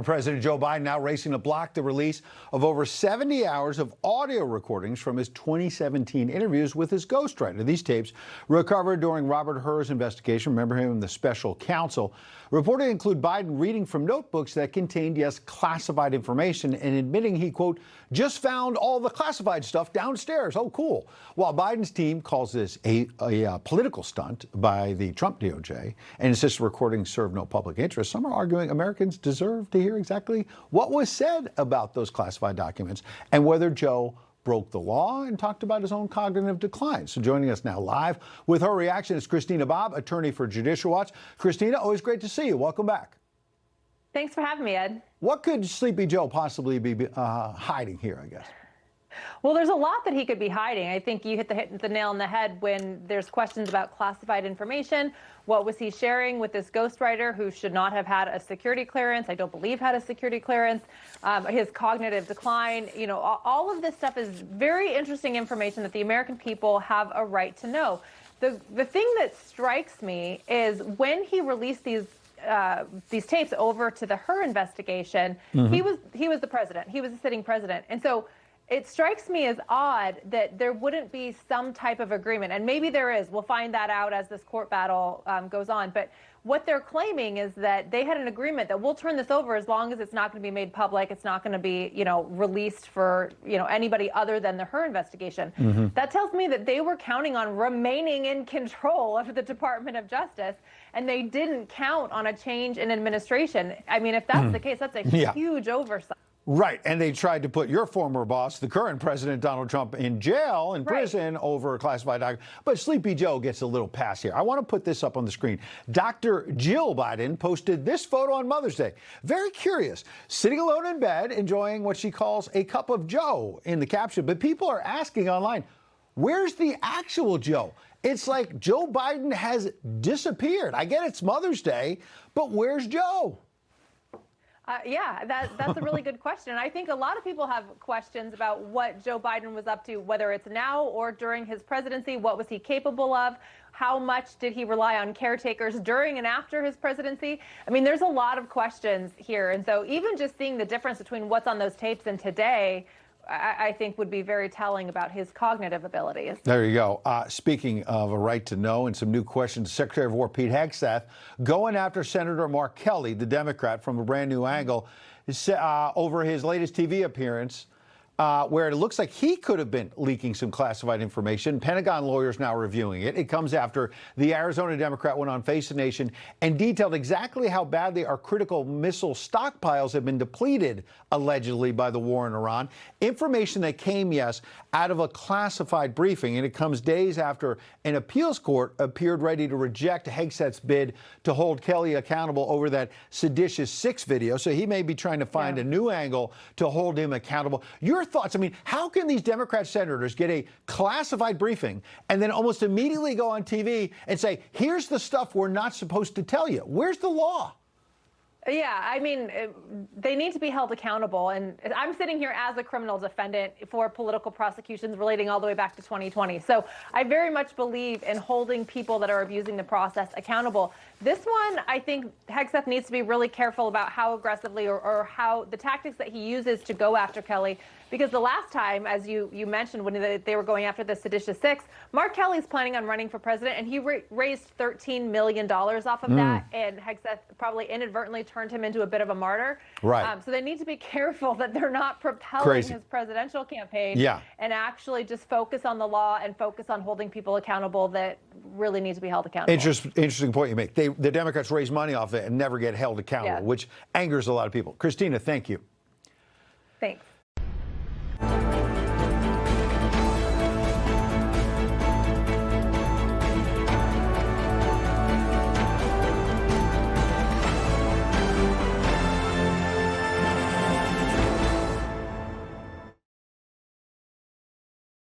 Former President Joe Biden now racing to block the release of over 70 hours of audio recordings from his 2017 interviews with his ghostwriter. These tapes, recovered during Robert Hur's investigation, remember him, the special counsel, reported include Biden reading from notebooks that contained, yes, classified information and admitting he, quote, just found all the classified stuff downstairs. Oh, cool. While Biden's team calls this a political stunt by the Trump DOJ and insists the recordings serve no public interest, some are arguing Americans deserve to hear exactly what was said about those classified documents and whether Joe broke the law, and talked about his own cognitive decline. So joining us now live with her reaction is Christina Bobb, attorney for Judicial Watch. Christina, always great to see you. Welcome back. Thanks for having me, Ed. What could Sleepy Joe possibly be hiding here, I guess? Well, there's a lot that he could be hiding. I think you hit the nail on the head when there's questions about classified information. What was he sharing with this ghostwriter who should not have had a security clearance? I don't believe had a security clearance. His cognitive decline. You know, all of this stuff is very interesting information that the American people have a right to know. The thing that strikes me is when he released these tapes over to the Hur investigation, he was the president. He was the sitting president. And so it strikes me as odd that there wouldn't be some type of agreement. And maybe there is. We'll find that out as this court battle goes on. But what they're claiming is that they had an agreement that we'll turn this over as long as it's not going to be made public. It's not going to be, released for, anybody other than the Hur investigation. That tells me that they were counting on remaining in control of the Department of Justice, and they didn't count on a change in administration. I mean, if that's the case, that's a huge oversight. Right. And they tried to put your former boss, the current president, Donald Trump, in jail, in prison over classified documents. But Sleepy Joe gets a little pass here. I want to put this up on the screen. Dr. Jill Biden posted this photo on Mother's Day. Very curious. Sitting alone in bed, enjoying what she calls a cup of Joe in the caption. But people are asking online, where's the actual Joe? It's like Joe Biden has disappeared. I get it's Mother's Day, but where's Joe? That's a really good question. I think a lot of people have questions about what Joe Biden was up to, whether it's now or during his presidency. What was he capable of? How much did he rely on caretakers during and after his presidency? I mean, there's a lot of questions here. And so even just seeing the difference between what's on those tapes and today, I think would be very telling about his cognitive abilities. There you go. Speaking of a right to know and some new questions, Secretary of War Pete Hegseth going after Senator Mark Kelly, the Democrat, from a brand new angle over his latest TV appearance, where it looks like he could have been leaking some classified information. Pentagon lawyers now reviewing it. It comes after the Arizona Democrat went on Face the Nation and detailed exactly how badly our critical missile stockpiles have been depleted, allegedly, by the war in Iran. Information that came, yes, out of a classified briefing, and it comes days after an appeals court appeared ready to reject Hegseth's bid to hold Kelly accountable over that seditious 6 video. So he may be trying to find a new angle to hold him accountable. Your thoughts? I mean, how can these Democrat senators get a classified briefing and then almost immediately go on TV and say, here's the stuff we're not supposed to tell you? Where's the law? Yeah, I mean, they need to be held accountable. And I'm sitting here as a criminal defendant for political prosecutions relating all the way back to 2020. So I very much believe in holding people that are abusing the process accountable. This one, I think Hegseth needs to be really careful about how aggressively or how the tactics that he uses to go after Kelly. Because the last time, as you mentioned, when they were going after the seditious 6, Mark Kelly's planning on running for president, and he raised $13 million off of that, and Hegseth probably inadvertently turned him into a bit of a martyr. Right. So they need to be careful that they're not propelling his presidential campaign and actually just focus on the law and focus on holding people accountable that really need to be held accountable. Interesting point you make. The Democrats raise money off it and never get held accountable, which angers a lot of people. Christina, thank you. Thanks.